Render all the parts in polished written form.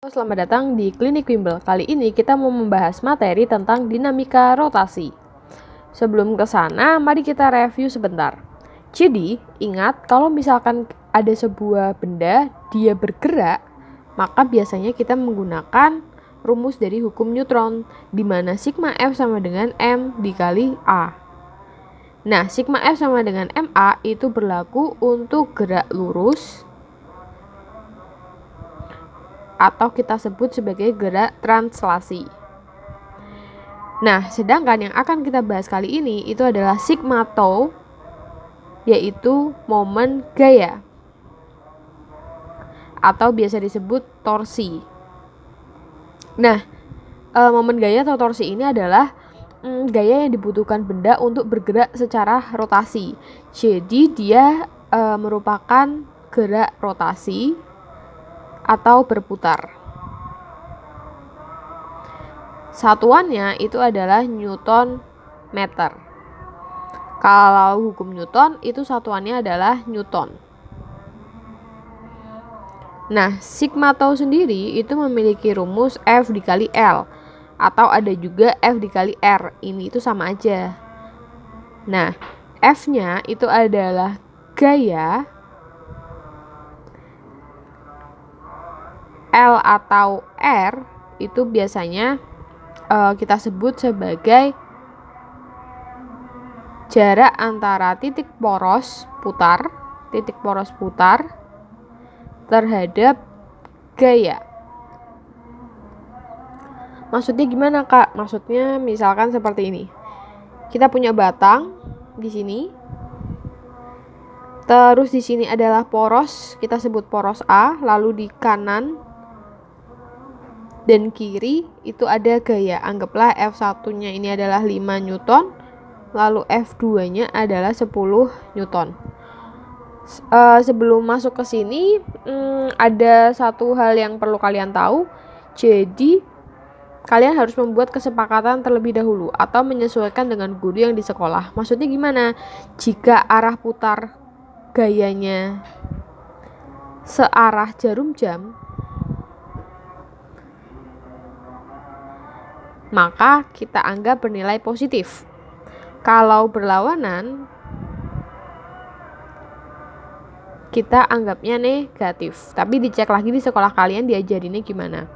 Selamat datang di Klinik Bimbel. Kali ini kita mau membahas materi tentang dinamika rotasi. Sebelum ke sana, mari kita review sebentar. Jadi, ingat kalau misalkan ada sebuah benda, dia bergerak, maka biasanya kita menggunakan rumus dari hukum Newton, di mana sigma F sama dengan M dikali A. Nah, sigma F sama dengan MA itu berlaku untuk gerak lurus, atau kita sebut sebagai gerak translasi. Nah, sedangkan yang akan kita bahas kali ini itu adalah sigma tau, yaitu momen gaya atau biasa disebut torsi. Nah, momen gaya atau torsi ini adalah gaya yang dibutuhkan benda untuk bergerak secara rotasi. Jadi dia merupakan gerak rotasi atau berputar. Satuannya itu adalah Newton meter. Kalau hukum Newton itu satuannya adalah Newton. Nah, sigma tau sendiri itu memiliki rumus F dikali L, atau ada juga F dikali R. Ini itu sama aja. Nah, F-nya itu adalah gaya, L atau R itu biasanya kita sebut sebagai jarak antara titik poros putar terhadap gaya. Maksudnya gimana, Kak? Maksudnya misalkan seperti ini. Kita punya batang di sini. Terus di sini adalah poros, kita sebut poros A, lalu di kanan dan kiri itu ada gaya. Anggaplah F1-nya ini adalah 5 Newton, lalu F2-nya adalah 10 Newton. Sebelum masuk ke sini, ada satu hal yang perlu kalian tahu. Jadi, kalian harus membuat kesepakatan terlebih dahulu atau menyesuaikan dengan guru yang di sekolah. Maksudnya gimana? Jika arah putar gayanya searah jarum jam, maka kita anggap bernilai positif. Kalau berlawanan, kita anggapnya negatif. Tapi dicek lagi di sekolah kalian diajarinnya gimana.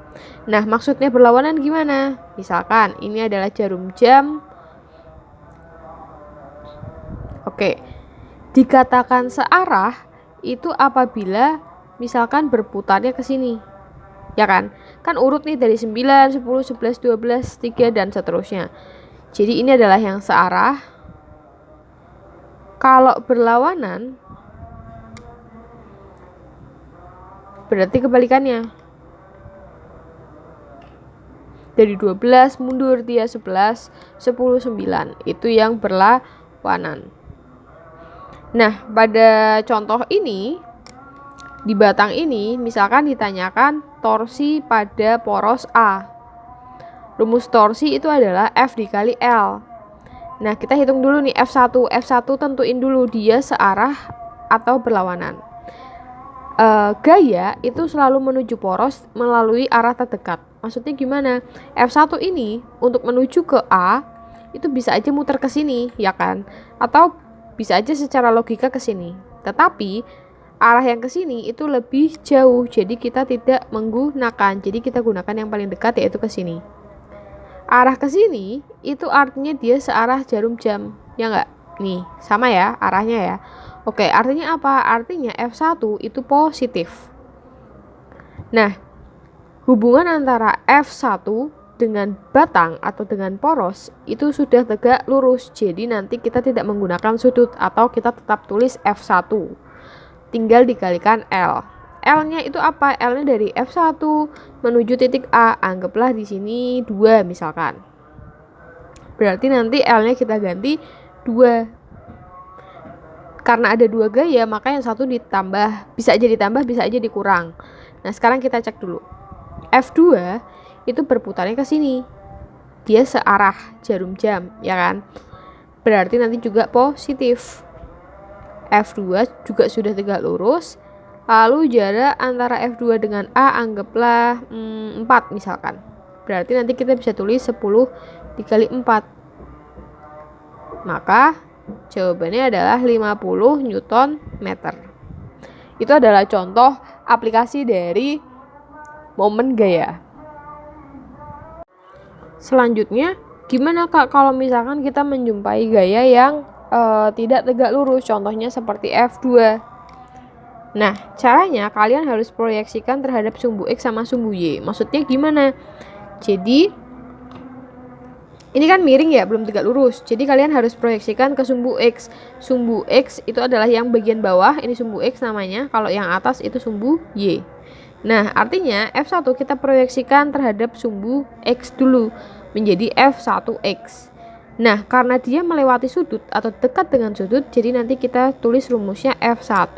Nah, maksudnya berlawanan gimana? Misalkan ini adalah jarum jam. Oke. Dikatakan searah itu apabila misalkan berputarnya ke sini. Ya kan? Kan urut nih dari 9, 10, 11, 12, 3 dan seterusnya. Jadi ini adalah yang searah. Kalau berlawanan berarti kebalikannya. Dari 12 mundur dia 11, 10, 9. Itu yang berlawanan. Nah, pada contoh ini, di batang ini misalkan ditanyakan torsi pada poros A. Rumus torsi itu adalah F dikali L. Nah, kita hitung dulu nih F1. F1 tentuin dulu dia searah atau berlawanan. Gaya itu selalu menuju poros melalui arah terdekat. Maksudnya gimana? F1 ini untuk menuju ke A itu bisa aja muter ke sini, ya kan? Atau bisa aja secara logika ke sini. Tetapi arah yang ke sini itu lebih jauh, jadi kita tidak menggunakan. Jadi kita gunakan yang paling dekat, yaitu ke sini. Arah ke sini itu artinya dia searah jarum jam, ya enggak? Nih, sama ya arahnya ya. Oke, artinya apa? Artinya F1 itu positif. Nah, hubungan antara F1 dengan batang atau dengan poros itu sudah tegak lurus. Jadi nanti kita tidak menggunakan sudut atau kita tetap tulis F1. Tinggal dikalikan L. L-nya itu apa? L-nya dari F1 menuju titik A. Anggaplah di sini 2 misalkan. Berarti nanti L-nya kita ganti 2. Karena ada 2 gaya, maka yang satu ditambah. Bisa aja ditambah, bisa aja dikurang. Nah, sekarang kita cek dulu. F2 itu berputarnya ke sini. Dia searah jarum jam, ya kan? Berarti nanti juga positif. F2 juga sudah tegak lurus. Lalu jarak antara F2 dengan A anggaplah 4 misalkan. Berarti nanti kita bisa tulis 10 dikali 4. Maka jawabannya adalah 50 Newton meter. Itu adalah contoh aplikasi dari momen gaya. Selanjutnya, gimana Kak kalau misalkan kita menjumpai gaya yang tidak tegak lurus, contohnya seperti F2. Nah, caranya kalian harus proyeksikan terhadap sumbu X sama sumbu Y. Maksudnya gimana? Jadi, ini kan miring ya, belum tegak lurus. Jadi kalian harus proyeksikan ke sumbu X. Sumbu X itu adalah yang bagian bawah, ini sumbu X namanya. Kalau yang atas itu sumbu Y. Nah, artinya F1 kita proyeksikan terhadap sumbu X dulu, menjadi F1X. Nah, karena dia melewati sudut atau dekat dengan sudut, jadi nanti kita tulis rumusnya F1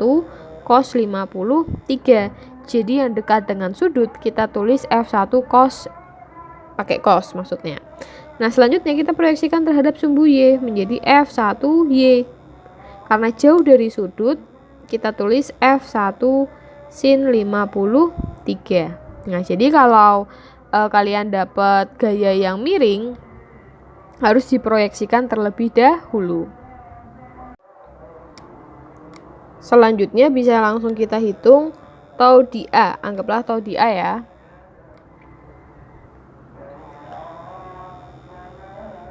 cos 53. Jadi yang dekat dengan sudut kita tulis F1 cos, pakai cos maksudnya. Nah, selanjutnya kita proyeksikan terhadap sumbu Y menjadi F1Y. Karena jauh dari sudut, kita tulis F1 sin 53. Nah, jadi kalau kalian dapat gaya yang miring, harus diproyeksikan terlebih dahulu. Selanjutnya bisa langsung kita hitung tau di A. Anggaplah tau di A ya.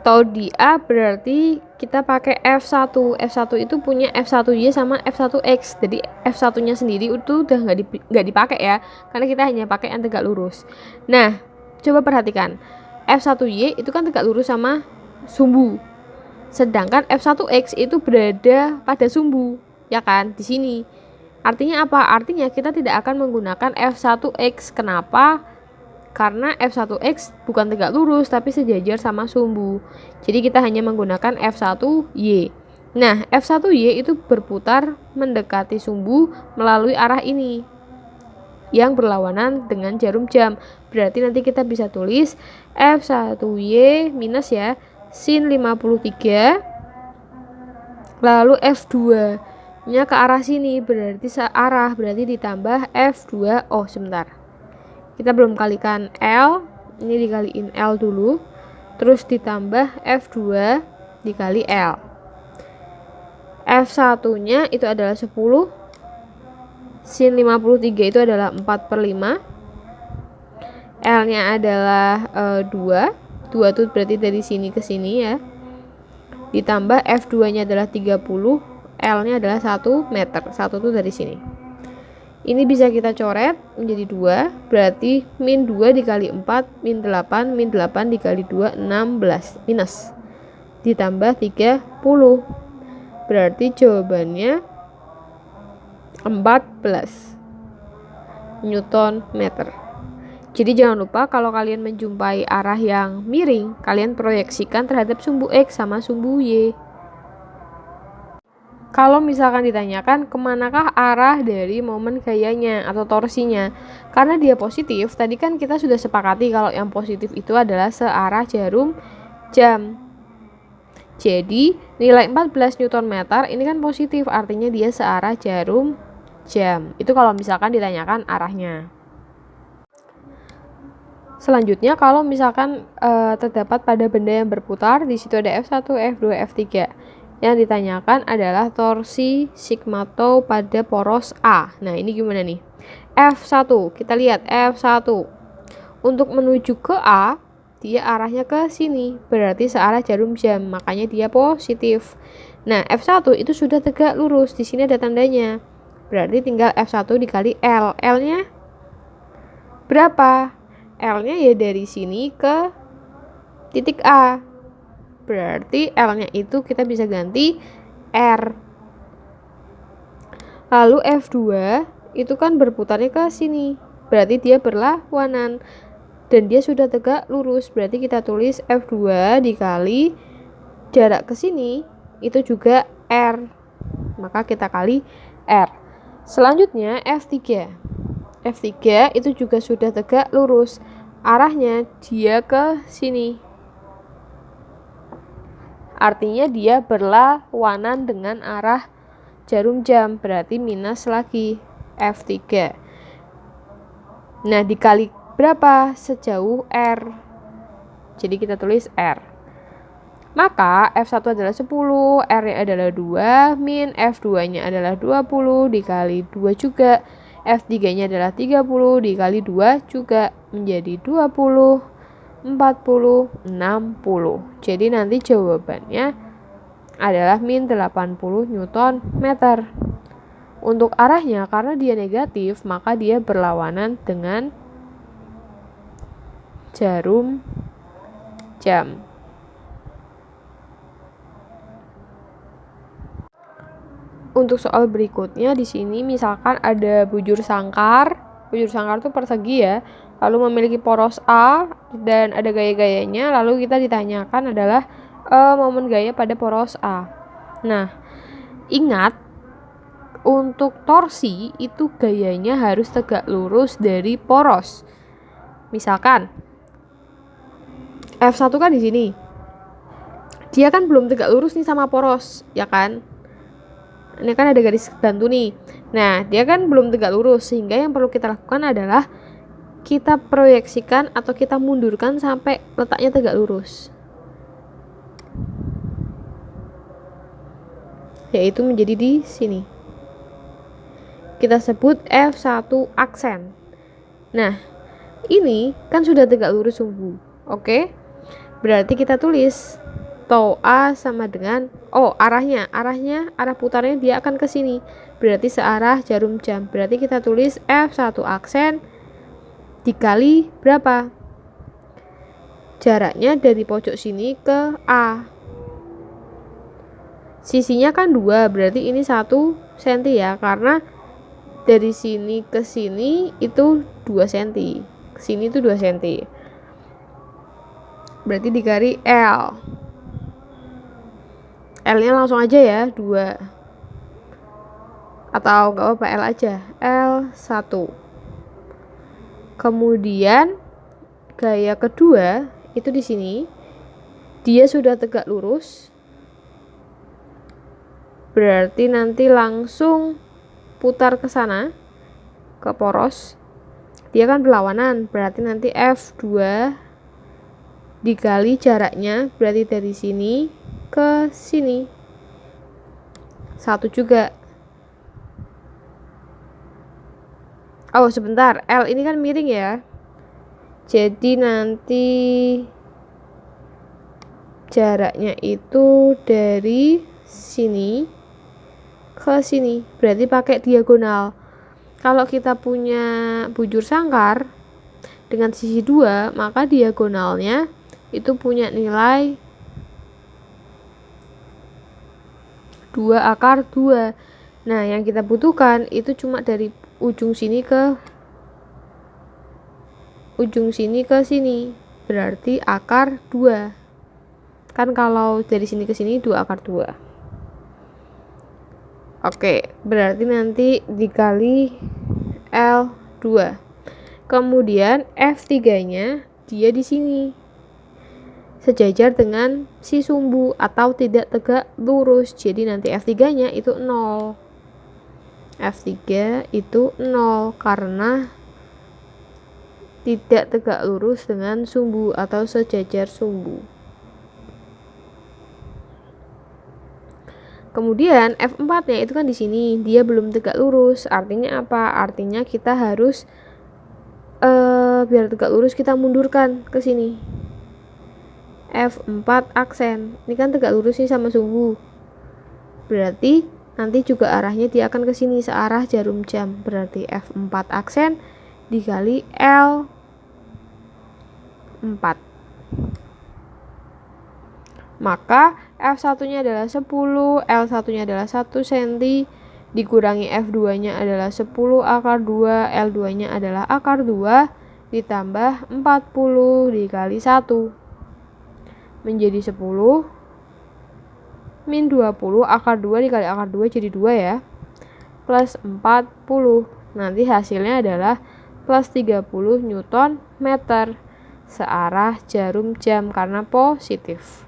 Tau di A berarti kita pakai F1. F1 itu punya F1Y sama F1X. Jadi F1-nya sendiri itu udah nggak dipakai ya, karena kita hanya pakai yang tegak lurus. Nah, coba perhatikan. F1Y itu kan tegak lurus sama sumbu. Sedangkan F1X itu berada pada sumbu, ya kan? Di sini. Artinya apa? Artinya kita tidak akan menggunakan F1X. Kenapa? Karena F1X bukan tegak lurus tapi sejajar sama sumbu. Jadi kita hanya menggunakan F1Y. Nah, F1Y itu berputar mendekati sumbu melalui arah ini yang berlawanan dengan jarum jam. Berarti nanti kita bisa tulis F1Y minus ya sin 53, lalu F2 nya ke arah sini, berarti searah, berarti ditambah F2. Oh sebentar, kita belum kalikan L, ini dikaliin L dulu, terus ditambah F2 dikali L. F1 nya itu adalah 10, sin 53 itu adalah 4/5, L nya adalah 2 itu berarti dari sini ke sini ya, ditambah F2 nya adalah 30, L nya adalah 1 meter, 1 itu dari sini. Ini bisa kita coret menjadi 2, berarti min 2 dikali 4, min 8, min 8 dikali 2, 16, minus, ditambah 30, berarti jawabannya 14 Newton meter. Jadi jangan lupa kalau kalian menjumpai arah yang miring, kalian proyeksikan terhadap sumbu X sama sumbu Y. Kalau misalkan ditanyakan kemanakah arah dari momen gayanya atau torsinya, karena dia positif, tadi kan kita sudah sepakati kalau yang positif itu adalah searah jarum jam. Jadi nilai 14 Newton meter ini kan positif, artinya dia searah jarum jam. Itu kalau misalkan ditanyakan arahnya. Selanjutnya kalau misalkan terdapat pada benda yang berputar, di situ ada F1, F2, F3. Yang ditanyakan adalah torsi sigma tau pada poros A. Nah, ini gimana nih? F1, kita lihat F1. Untuk menuju ke A, dia arahnya ke sini, berarti searah jarum jam, makanya dia positif. Nah, F1 itu sudah tegak lurus, di sini ada tandanya. Berarti tinggal F1 dikali L. L-nya berapa? L-nya ya dari sini ke titik A. Berarti L-nya itu kita bisa ganti R. Lalu F2 itu kan berputarnya ke sini. Berarti dia berlawanan. Dan dia sudah tegak lurus. Berarti kita tulis F2 dikali jarak ke sini itu juga R. Maka kita kali R. Selanjutnya F3. F3 itu juga sudah tegak lurus, arahnya dia ke sini, artinya dia berlawanan dengan arah jarum jam, berarti minus lagi. F3. Nah, dikali berapa? Sejauh R. Jadi kita tulis R. Maka F1 adalah 10, R-nya adalah 2, min F2-nya adalah 20 dikali 2 juga. F3-nya adalah 30 dikali 2 juga menjadi 20, 40, 60. Jadi nanti jawabannya adalah min 80 Newton meter. Untuk arahnya, karena dia negatif, maka dia berlawanan dengan jarum jam. Untuk soal berikutnya di sini misalkan ada bujur sangkar. Bujur sangkar itu persegi ya. Lalu memiliki poros A dan ada gaya-gayanya. Lalu kita ditanyakan adalah momen gaya pada poros A. Nah, ingat untuk torsi itu gayanya harus tegak lurus dari poros. Misalkan F1 kan di sini. Dia kan belum tegak lurus nih sama poros, ya kan? Ini kan ada garis bantu nih. Nah, dia kan belum tegak lurus, sehingga yang perlu kita lakukan adalah kita proyeksikan atau kita mundurkan sampai letaknya tegak lurus. Yaitu menjadi di sini. Kita sebut F1 aksen. Nah, ini kan sudah tegak lurus sumbu. Oke? Berarti kita tulis tau A sama dengan arah putarnya dia akan ke sini. Berarti searah jarum jam. Berarti kita tulis F1 aksen dikali berapa? Jaraknya dari pojok sini ke A. Sisinya kan 2, berarti ini 1 cm ya, karena dari sini ke sini itu 2 cm. Ke sini itu 2 cm. Berarti dikali L. L-nya langsung aja ya, 2. Atau enggak apa-apa, L aja. L1. Kemudian gaya kedua itu di sini. Dia sudah tegak lurus. Berarti nanti langsung putar ke sana, ke poros. Dia kan berlawanan, berarti nanti F2 dikali jaraknya, berarti dari sini ke sini 1 juga. Oh sebentar, L ini kan miring ya, jadi nanti jaraknya itu dari sini ke sini, berarti pakai diagonal. Kalau kita punya bujur sangkar dengan sisi 2, maka diagonalnya itu punya nilai 2/2. Nah, yang kita butuhkan itu cuma dari ujung sini ke sini, berarti akar 2. Kan kalau dari sini ke sini 2/2. Oke, berarti nanti dikali L2. Kemudian F3-nya dia di sini. Sejajar dengan si sumbu atau tidak tegak lurus. Jadi nanti F3-nya itu 0. F3 itu 0 karena tidak tegak lurus dengan sumbu atau sejajar sumbu. Kemudian F4-nya itu kan di sini, dia belum tegak lurus. Artinya apa? Artinya kita harus biar tegak lurus kita mundurkan ke sini. F4 aksen. Ini kan tegak lurus nih sama sumbu. Berarti nanti juga arahnya dia akan ke sini searah jarum jam. Berarti F4 aksen dikali L4. Maka F1-nya adalah 10, L1-nya adalah 1 cm, dikurangi F2-nya adalah 10/2, L2-nya adalah akar 2, ditambah 40 dikali 1. Menjadi 10, min 20, akar 2 dikali akar 2 jadi 2 ya, plus 40. Nanti hasilnya adalah plus 30 Newton meter, searah jarum jam karena positif.